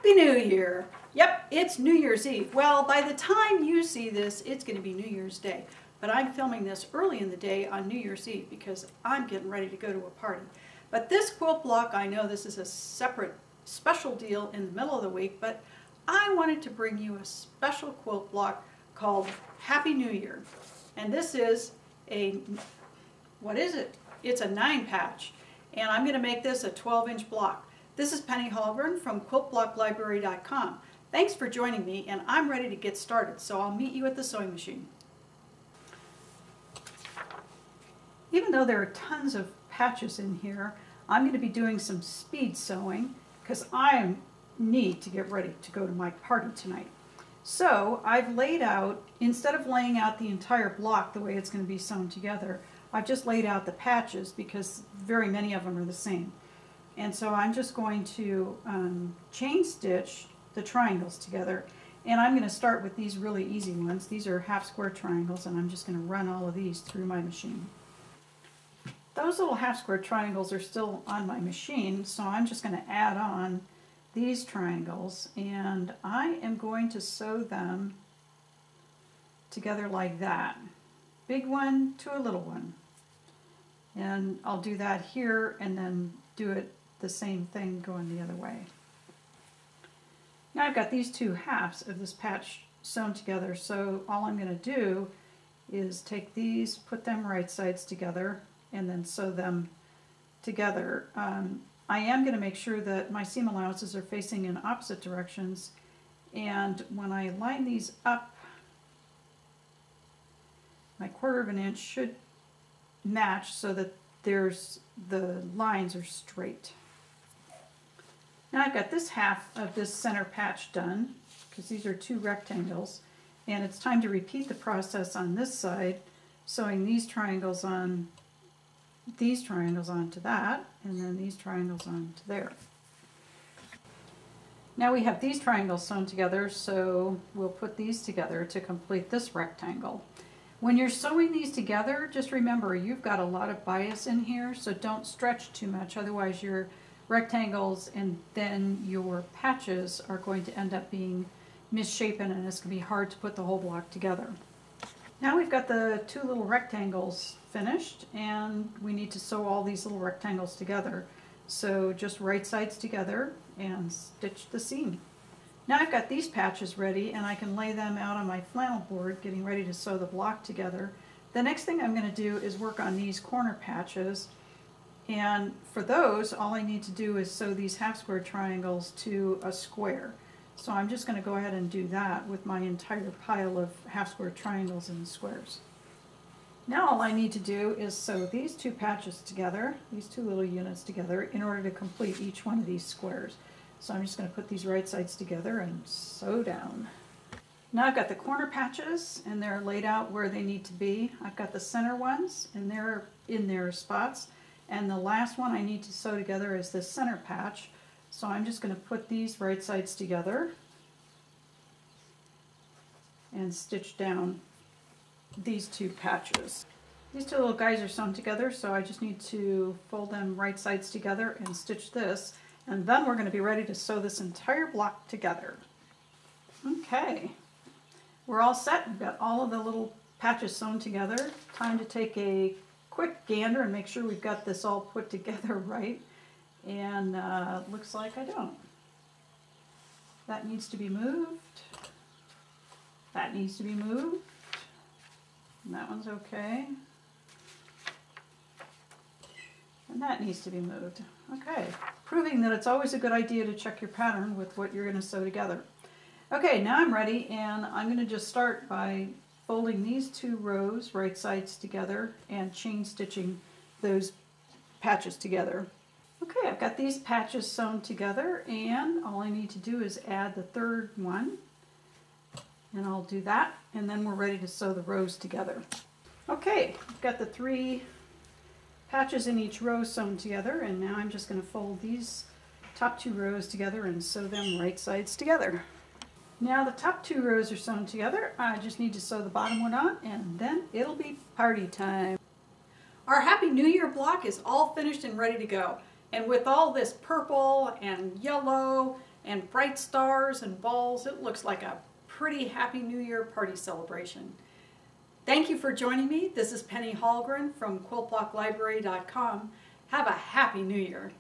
Happy New Year! Yep, it's New Year's Eve. Well, by the time you see this, it's going to be New Year's Day. But I'm filming this early in the day on New Year's Eve because I'm getting ready to go to a party. But this quilt block, I know this is a separate special deal in the middle of the week, but I wanted to bring you a special quilt block called Happy New Year. And this is what is it? It's a 9-patch. And I'm going to make this a 12-inch block. This is Penny Holgren from quiltblocklibrary.com. Thanks for joining me, and I'm ready to get started, so I'll meet you at the sewing machine. Even though there are tons of patches in here, I'm going to be doing some speed sewing because I need to get ready to go to my party tonight. So I've laid out, instead of laying out the entire block the way it's going to be sewn together, I've just laid out the patches because very many of them are the same. And so I'm just going to chain stitch the triangles together, and I'm going to start with these really easy ones. These are half square triangles, and I'm just going to run all of these through my machine. Those little half square triangles are still on my machine, so I'm just going to add on these triangles, and I am going to sew them together like that. Big one to a little one. And I'll do that here and then do it the same thing going the other way. Now I've got these two halves of this patch sewn together, so all I'm going to do is take these, put them right sides together, and then sew them together. I am going to make sure that my seam allowances are facing in opposite directions, and when I line these up, my 1/4 of an inch should match so that the lines are straight. Now I've got this half of this center patch done because these are two rectangles, and it's time to repeat the process on this side, sewing these triangles onto that, and then these triangles onto there. Now we have these triangles sewn together, so we'll put these together to complete this rectangle. When you're sewing these together, just remember you've got a lot of bias in here, so don't stretch too much, otherwise your rectangles and then your patches are going to end up being misshapen, and it's going to be hard to put the whole block together. Now we've got the two little rectangles finished, and we need to sew all these little rectangles together. So just right sides together and stitch the seam. Now I've got these patches ready, and I can lay them out on my flannel board getting ready to sew the block together. The next thing I'm going to do is work on these corner patches, and for those all I need to do is sew these half square triangles to a square. So I'm just going to go ahead and do that with my entire pile of half square triangles and squares. Now all I need to do is sew these two patches together, these two little units together, in order to complete each one of these squares. So I'm just going to put these right sides together and sew down. Now I've got the corner patches, and they're laid out where they need to be. I've got the center ones, and they're in their spots. And the last one I need to sew together is this center patch. So I'm just going to put these right sides together and stitch down these two patches. These two little guys are sewn together, so I just need to fold them right sides together and stitch this. And then we're going to be ready to sew this entire block together. Okay, we're all set. We've got all of the little patches sewn together. Time to take a quick gander and make sure we've got this all put together right. And looks like I don't. That needs to be moved. That needs to be moved. And that one's okay. And that needs to be moved. Okay, proving that it's always a good idea to check your pattern with what you're going to sew together. Okay, now I'm ready, and I'm going to just start by folding these two rows right sides together and chain stitching those patches together. Okay, I've got these patches sewn together, and all I need to do is add the third one, and I'll do that, and then we're ready to sew the rows together. Okay, I've got the three patches in each row sewn together, and now I'm just going to fold these top two rows together and sew them right sides together. Now the top two rows are sewn together. I just need to sew the bottom one on, and then it'll be party time. Our Happy New Year block is all finished and ready to go. And with all this purple and yellow and bright stars and balls. It looks like a pretty Happy New Year party celebration. Thank you for joining me. This is Penny Hallgren from quiltblocklibrary.com. Have a Happy New Year.